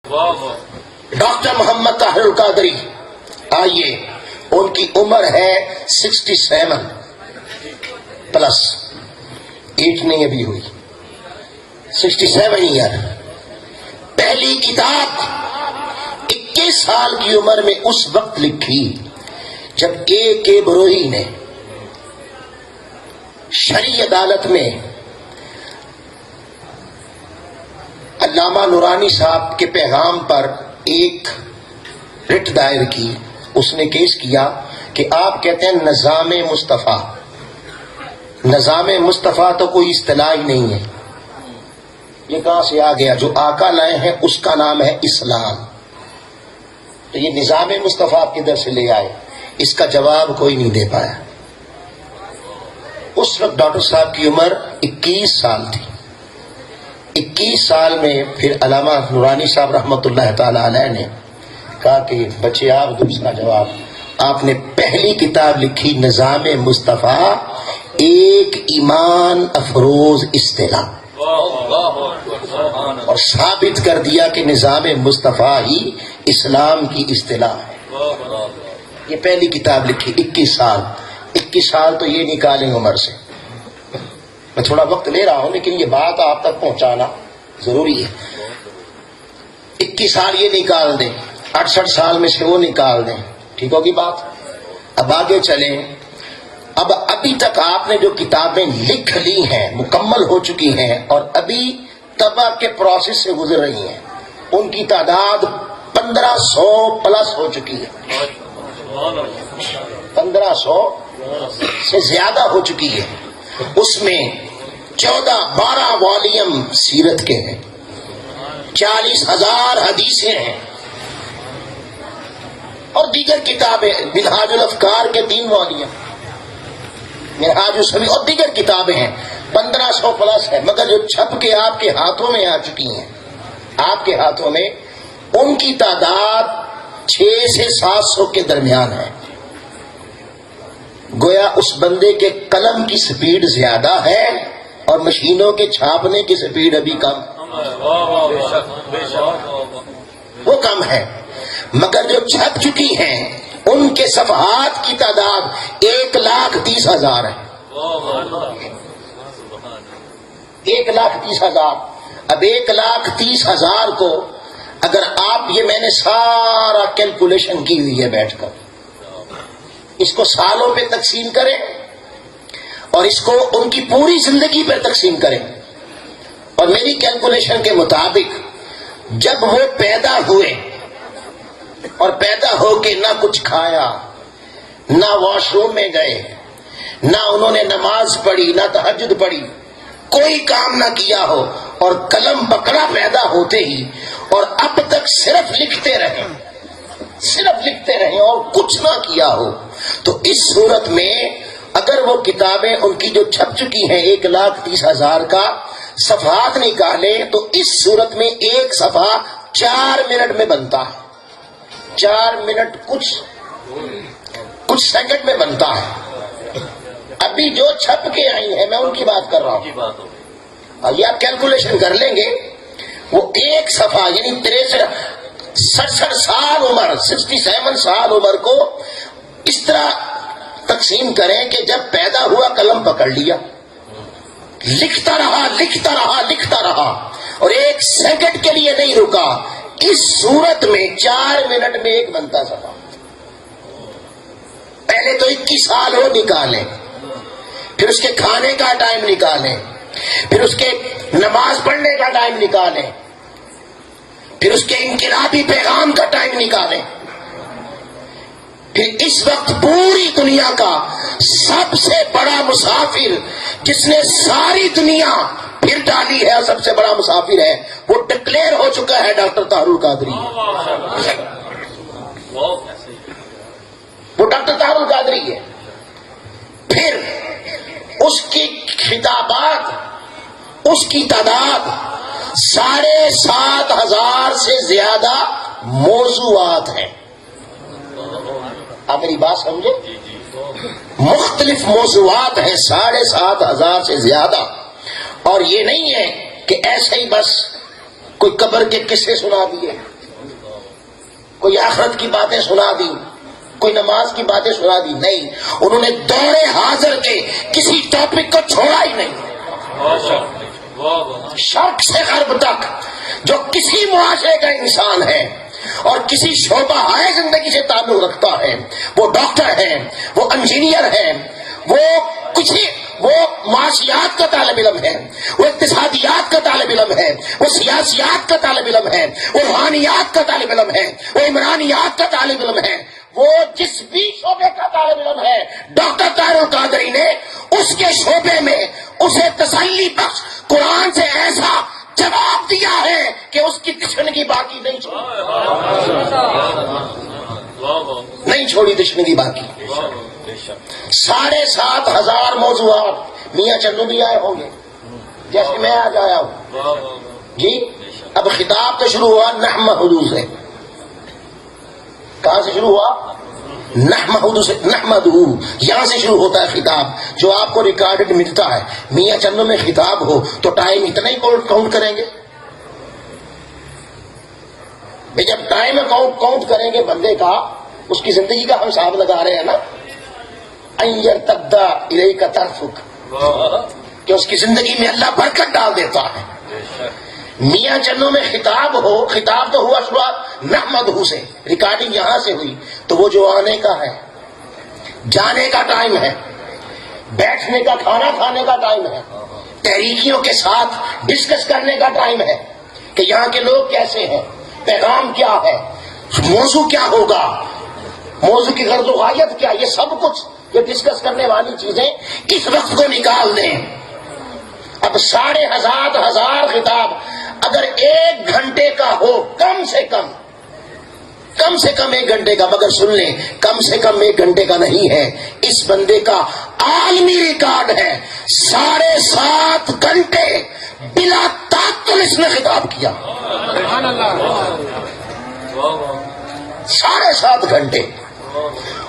Doctor محمد طاہر القادری، آئیے، ان کی عمر ہے 67 پلس، 8 نہیں ابھی ہوئی، 67 ایئر۔ پہلی کتاب 21 سال کی عمر میں اس وقت لکھی جب کے بروئی نے شرعی عدالت میں علامہ نورانی صاحب کے پیغام پر ایک رٹ دائر کی۔ اس نے کیس کیا کہ آپ کہتے ہیں نظام مصطفیٰ، نظام مصطفیٰ تو کوئی اصطلاح ہی نہیں ہے، یہ کہاں سے آ گیا؟ جو آقا لائے ہیں اس کا نام ہے اسلام، تو یہ نظام مصطفیٰ آپ کدھر سے لے آئے؟ اس کا جواب کوئی نہیں دے پایا۔ اس وقت ڈاکٹر صاحب کی عمر 21 سال تھی۔ 21 سال میں پھر علامہ نورانی صاحب رحمۃ اللہ تعالی علیہ نے کہا کہ بچے آپ دوسرا جواب، آپ نے پہلی کتاب لکھی نظام مصطفیٰ، ایک ایمان افروز اصطلاح، اور ثابت کر دیا کہ نظام مصطفیٰ ہی اسلام کی اصطلاح ہے۔ یہ پہلی کتاب لکھی 21 سال۔ 21 سال تو یہ نکالیں عمر سے، میں تھوڑا وقت لے رہا ہوں لیکن یہ بات آپ تک پہنچانا ضروری ہے۔ 21 سال یہ نکال دیں، 68 سال میں سے وہ نکال دیں، ٹھیک ہوگی بات؟ اب آگے چلیں۔ اب ابھی تک آپ نے جو کتابیں لکھ لی ہیں مکمل ہو چکی ہیں اور ابھی طبع کے پروسیس سے گزر رہی ہیں، ان کی تعداد 1500 پلس ہو چکی ہے، 1500 سے زیادہ ہو چکی ہے۔ اس میں 12 والیوم سیرت کے ہیں، 40,000 حدیثیں ہیں اور دیگر کتابیں، منہاج الافکار کے 3 والیوم، منہاج السبیل اور دیگر کتابیں ہیں، 1500 پلس ہے۔ مگر جو چھپ کے آپ کے ہاتھوں میں آ چکی ہیں، آپ کے ہاتھوں میں، ان کی تعداد 600 سے 700 کے درمیان ہے۔ گویا اس بندے کے قلم کی سپیڈ زیادہ ہے اور مشینوں کے چھاپنے کی سپیڈ ابھی کم، وہ کم ہے۔ مگر جو چھپ چکی ہیں ان کے صفحات کی تعداد 1,30,000 ہے، 1,30,000۔ اب 1,30,000 کو اگر آپ، یہ میں نے سارا کیلکولیشن کی ہوئی ہے بیٹھ کر، اس کو سالوں پہ تقسیم کریں اور اس کو ان کی پوری زندگی پر تقسیم کریں، اور میری کیلکولیشن کے مطابق جب وہ پیدا ہوئے اور پیدا ہو کے نہ کچھ کھایا، نہ واش روم میں گئے، نہ انہوں نے نماز پڑھی، نہ تہجد پڑھی، کوئی کام نہ کیا ہو، اور قلم پکڑا پیدا ہوتے ہی، اور اب تک صرف لکھتے رہے، صرف لکھتے رہے اور کچھ نہ کیا ہو، تو اس صورت میں اگر وہ کتابیں ان کی جو چھپ چکی ہیں 1,30,000 کا صفحات نکالیں تو اس صورت میں ایک صفحہ 4 منٹ میں بنتا ہے، 4 منٹ کچھ سیکنڈ میں بنتا ہے۔ ابھی جو چھپ کے آئی ہیں میں ان کی بات کر رہا ہوں، اور یہ آپ کیلکولیشن کر لیں گے، وہ ایک صفحہ یعنی 67 سال عمر، 67 سال عمر کو اس طرح تقسیم کریں کہ جب پیدا ہوا قلم پکڑ لیا، لکھتا رہا لکھتا رہا لکھتا رہا اور 1 سیکنڈ کے لیے نہیں رکا، اس صورت میں 4 منٹ میں ایک بنتا صفحہ۔ پہلے تو 21 سال ہو نکالیں، پھر اس کے کھانے کا ٹائم نکالیں، پھر اس کے نماز پڑھنے کا ٹائم نکالیں، پھر اس کے انقلابی پیغام کا ٹائم نکالیں، پھر اس وقت پوری دنیا کا سب سے بڑا مسافر جس نے ساری دنیا پھر ڈالی ہے اور سب سے بڑا مسافر ہے، وہ ڈکلیئر ہو چکا ہے ڈاکٹر طاہر القادری، وہ ڈاکٹر طاہر القادری ہے۔ پھر اس کی خطابات، اس کی تعداد 7,500 سے زیادہ موضوعات ہیں۔ آپ میری بات سمجھے؟ مختلف موضوعات ہیں 7,500 سے زیادہ، اور یہ نہیں ہے کہ ایسے ہی بس کوئی قبر کے قصے سنا دیے، کوئی آخرت کی باتیں سنا دی، کوئی نماز کی باتیں سنا دی، نہیں، انہوں نے دور حاضر کے کسی ٹاپک کو چھوڑا ہی نہیں، شرق سے غرب تک جو کسی معاشرے کا انسان ہے اور کسی شعبہ ہے زندگی سے تعلق رکھتا ہے، وہ ڈاکٹر ہے، وہ انجینئر ہے، وہ معاشیات کا طالب علم ہے، وہ اقتصادیات کا طالب علم ہے، وہ سیاسیات کا طالب علم ہے، وہ روحانیات کا طالب علم ہے، وہ عمرانیات کا طالب علم ہے، وہ جس بھی شعبے کا طالب علم ہے، ڈاکٹر طاہر القادری نے اس کے شعبے میں اسے تسلی بخش قرآن سے ایسا جواب دیا ہے کہ اس کی تشنگی باقی نہیں چھوڑی تشنگی باقی۔ 7,500 موضوعات، میاں چنو بھی آئے ہوں گے جیسے میں آج آیا ہوں جی۔ اب خطاب تو شروع ہوا نحمدہ سے، کہاں سے شروع ہوا؟ نحمدہ سے، نحمدہ یہاں سے شروع ہوتا ہے خطاب، جو آپ کو ریکارڈڈ ملتا ہے۔ میاں چنو میں خطاب ہو تو ٹائم اتنا ہی کاؤنٹ کریں گے؟ جب ٹائم کاؤنٹ کریں گے بندے کا، اس کی زندگی کا ہم حساب لگا رہے ہیں نا، ان تبدا الیک طرفک، کہ اس کی زندگی میں اللہ برکت ڈال دیتا ہے۔ میاں چنو میں خطاب ہو، خطاب تو ہوا شروعات نحمدہ سے، ریکارڈنگ یہاں سے ہوئی، تو وہ جو آنے کا ہے، جانے کا ٹائم ہے، بیٹھنے کا، کھانا کھانے کا ٹائم ہے، تحریکیوں کے ساتھ ڈسکس کرنے کا ٹائم ہے کہ یہاں کے لوگ کیسے ہیں، پیغام کیا ہے، موضوع کیا ہوگا، موضوع کی غرض و غایت کیا، یہ سب کچھ یہ ڈسکس کرنے والی چیزیں اس وقت کو نکال دیں۔ اب 1,500 خطاب اگر 1 گھنٹے کا ہو، کم سے کم 1 گھنٹے کا، مگر سن لیں کم سے کم 1 گھنٹے کا نہیں ہے، اس بندے کا عالمی ریکارڈ ہے، 7.5 گھنٹے بلا تعطل اس نے خطاب کیا، 7.5 گھنٹے،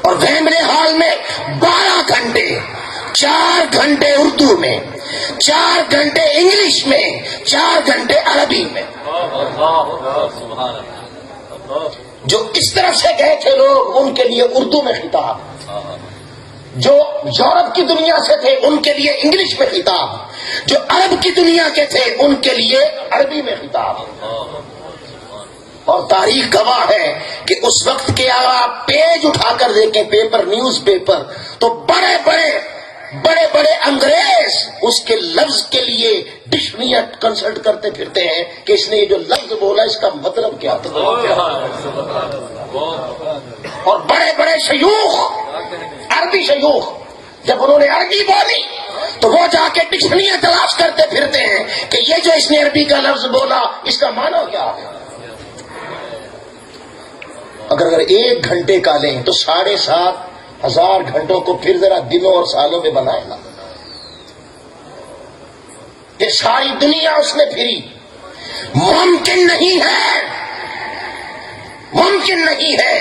اور ویمبلے ہال میں 12 گھنٹے، 4 گھنٹے اردو میں، 4 گھنٹے انگلش میں، 4 گھنٹے عربی میں۔ جو اس طرف سے گئے تھے لوگ، ان کے لیے اردو میں خطاب، جو یورپ کی دنیا سے تھے ان کے لیے انگلش میں خطاب، جو عرب کی دنیا کے تھے ان کے لیے عربی میں خطاب۔ اور تاریخ گواہ ہے کہ اس وقت کے آپ پیج اٹھا کر دیکھیں، پیپر، نیوز پیپر، تو بڑے بڑے انگریز اس کے لفظ کے لیے ڈکشنریاں کنسلٹ کرتے پھرتے ہیں کہ اس نے یہ جو لفظ بولا اس کا مطلب کیا تھا۔ اور بڑے شیوخ، عربی شیوخ، جب انہوں نے عربی بولی تو وہ جا کے ڈکشنریاں تلاش کرتے پھرتے ہیں کہ یہ جو اس نے عربی کا لفظ بولا اس کا معنی کیا ہے۔ اگر 1 گھنٹے کا لیں تو 7,500 گھنٹوں کو پھر ذرا دنوں اور سالوں میں بنائے گا۔ یہ ساری دنیا اس نے پھری، ممکن نہیں ہے،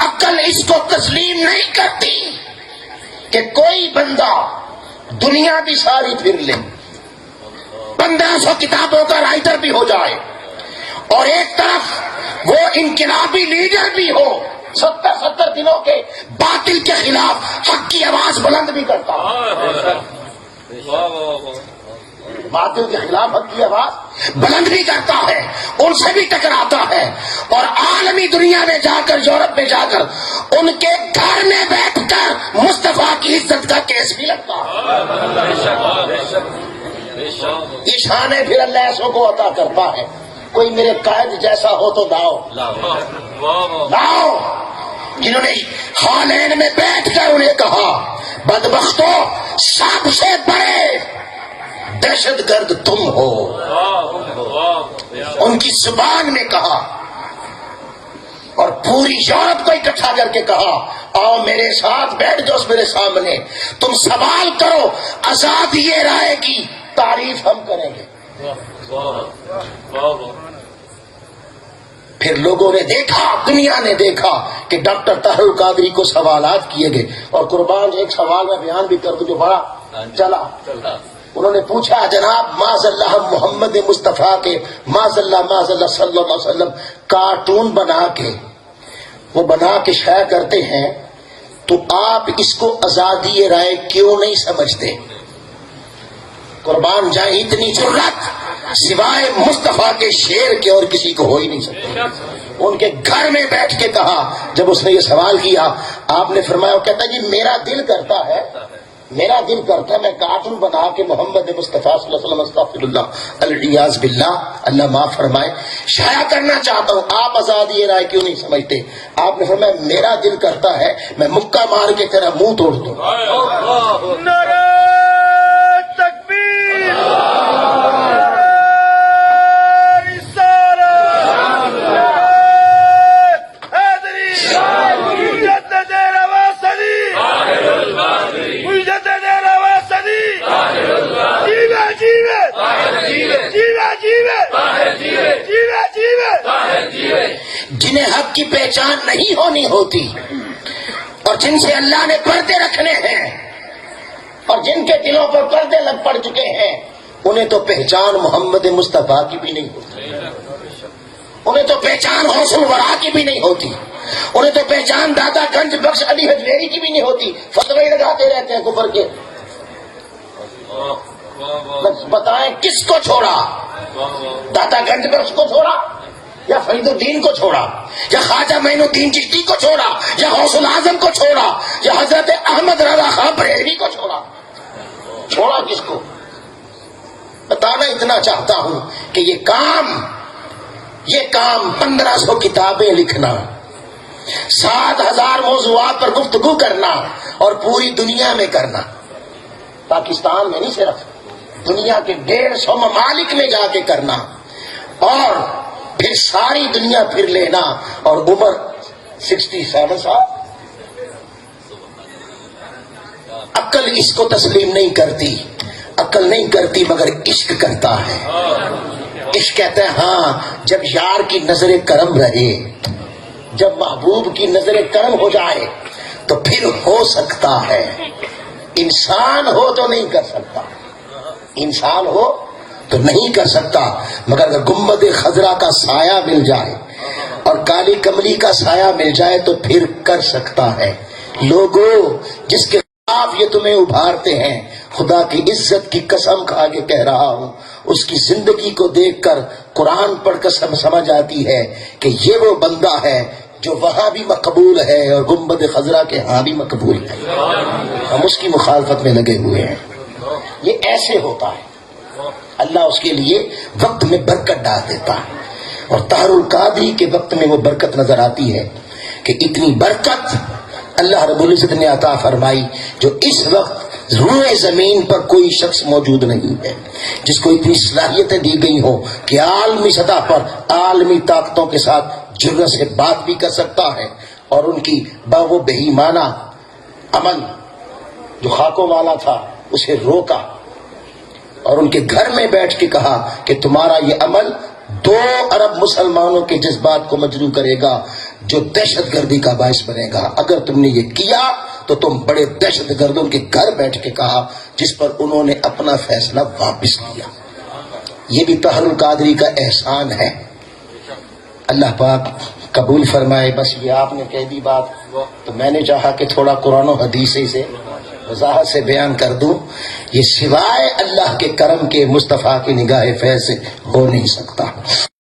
عقل اس کو تسلیم نہیں کرتی کہ کوئی بندہ دنیا بھی ساری پھر لے، 1500 کتابوں کا رائٹر بھی ہو جائے، اور ایک طرف وہ انقلابی لیڈر بھی ہو، 70 دنوں کے باطل کے خلاف حق کی آواز بلند بھی کرتا ہے، باطل کے خلاف حق کی آواز بلند بھی کرتا ہے، ان سے بھی ٹکراتا ہے، اور عالمی دنیا میں جا کر، یورپ میں جا کر ان کے گھر میں بیٹھ کر مصطفیٰ کی عزت کا کیس بھی لگتا ہے۔ یہ شان ہے پھر اللہ ایسوں کو عطا کرتا ہے۔ کوئی میرے قائد جیسا ہو تو لاؤ، جنہوں نے خانین میں بیٹھ کر انہیں کہا بدبختو سب سے بڑے دہشت گرد تم ہو، ان کی زبان میں کہا، اور پوری یورپ کو اکٹھا کر کے کہا آؤ میرے ساتھ بیٹھ جاؤ میرے سامنے، تم سوال کرو، آزادی رائے کی تعریف ہم کریں گے۔ پھر لوگوں نے دیکھا، دنیا نے دیکھا کہ ڈاکٹر طاہر القادری کو سوالات کیے گئے، اور قربان ایک سوال میں بیان بھی کر دوں جو بڑا چلا۔ انہوں نے پوچھا جناب معاذ اللہ محمد مصطفیٰ کے معاذ اللہ صلی اللہ علیہ وسلم کارٹون بنا کے وہ بنا کے شائع کرتے ہیں، تو آپ اس کو آزادی رائے کیوں نہیں سمجھتے؟ قربان جائیں، اتنی جرات سوائے مصطفیٰ کے شیر کے اور کسی کو ہو ہی نہیں سکتی۔ ان کے گھر میں بیٹھ کے کہا، جب اس نے یہ سوال کیا، آپ نے فرمایا، وہ کہتا جی میرا دل کرتا ہے میں کارٹون بنا کے محمد مصطفیٰ صلی اللہ علیہ وسلم استغفر اللہ الیاذ باللہ، اللہ معاف فرمائے، شائع کرنا چاہتا ہوں۔ آپ آزادی رائے کیوں نہیں سمجھتے؟ آپ نے فرمایا میرا دل کرتا ہے میں مکہ مار کے تیرا منہ توڑ دوں۔ نعرہ تکبیر، جنہیں حق کی پہچان نہیں ہونی ہوتی اور جن سے اللہ نے پردے رکھنے ہیں اور جن کے دلوں پر پردے لگ پڑ چکے ہیں، انہیں تو پہچان محمد مصطفیٰ کی بھی نہیں ہوتی، انہیں تو پہچان غوث الورا کی بھی نہیں ہوتی، انہیں تو پہچان دادا گنج بخش علی حجویری کی بھی نہیں ہوتی۔ فتوے لگاتے رہتے ہیں کفر کے۔ بتائیں کس کو چھوڑا؟ دادا گنج بخش کو چھوڑا، یا فرید الدین کو چھوڑا، یا خواجہ معین الدین چشتی کو چھوڑا، یا غوث العظم کو چھوڑا، یا حضرت احمد رضا خان بریلوی کو چھوڑا؟ چھوڑا کس کو؟ بتانا اتنا چاہتا ہوں کہ یہ کام 1500 کتابیں لکھنا، 7000 موضوعات پر گفتگو کرنا اور پوری دنیا میں کرنا، پاکستان میں نہیں، صرف دنیا کے 150 ممالک میں جا کے کرنا، اور پھر ساری دنیا پھر لینا، اور عمر 67 سال۔ عقل اس کو تسلیم نہیں کرتی، عقل نہیں کرتی مگر عشق کرتا ہے۔ عشق کہتا ہے ہاں جب یار کی نظر کرم رہے، جب محبوب کی نظر کرم ہو جائے تو پھر ہو سکتا ہے۔ انسان ہو تو نہیں کر سکتا، انسان ہو تو نہیں کر سکتا، مگر اگر گنبد خضرا کا سایہ مل جائے اور کالی کملی کا سایہ مل جائے تو پھر کر سکتا ہے۔ لوگوں جس کے خلاف یہ تمہیں ابھارتے ہیں، خدا کی عزت کی قسم کھا کے کہہ رہا ہوں، اس کی زندگی کو دیکھ کر قرآن پڑھ کر سمجھ آتی ہے کہ یہ وہ بندہ ہے جو وہاں بھی مقبول ہے اور گنبد خضرا کے ہاں بھی مقبول ہے، ہم اس کی مخالفت میں لگے ہوئے ہیں۔ یہ ایسے ہوتا ہے، اللہ اس کے لیے وقت میں برکت ڈال دیتا ہے، اور طاہر القادری کے وقت میں وہ برکت نظر آتی ہے کہ اتنی برکت اللہ رب العزت نے عطا فرمائی جو اس وقت روئے زمین پر کوئی شخص موجود نہیں ہے جس کو اتنی صلاحیتیں دی گئی ہوں کہ عالمی سطح پر عالمی طاقتوں کے ساتھ جرأت سے بات بھی کر سکتا ہے، اور ان کی وہ بے ایمانہ عمل جو خاکوں والا تھا اسے روکا، اور ان کے گھر میں بیٹھ کے کہا کہ تمہارا یہ عمل 2 ارب مسلمانوں کے جذبات کو مجروح کرے گا، جو دہشت گردی کا باعث بنے گا۔ اگر تم نے یہ کیا تو تم بڑے دہشت گردوں کے گھر بیٹھ کے کہا، جس پر انہوں نے اپنا فیصلہ واپس لیا۔ یہ بھی طاہر القادری کا احسان ہے، اللہ پاک قبول فرمائے۔ بس یہ آپ نے کہہ دی بات، تو میں نے چاہا کہ تھوڑا قرآن و حدیث سے وضاحت سے بیان کر دوں۔ یہ سوائے اللہ کے کرم کے مصطفیٰ کی نگاہ فیض سے ہو نہیں سکتا۔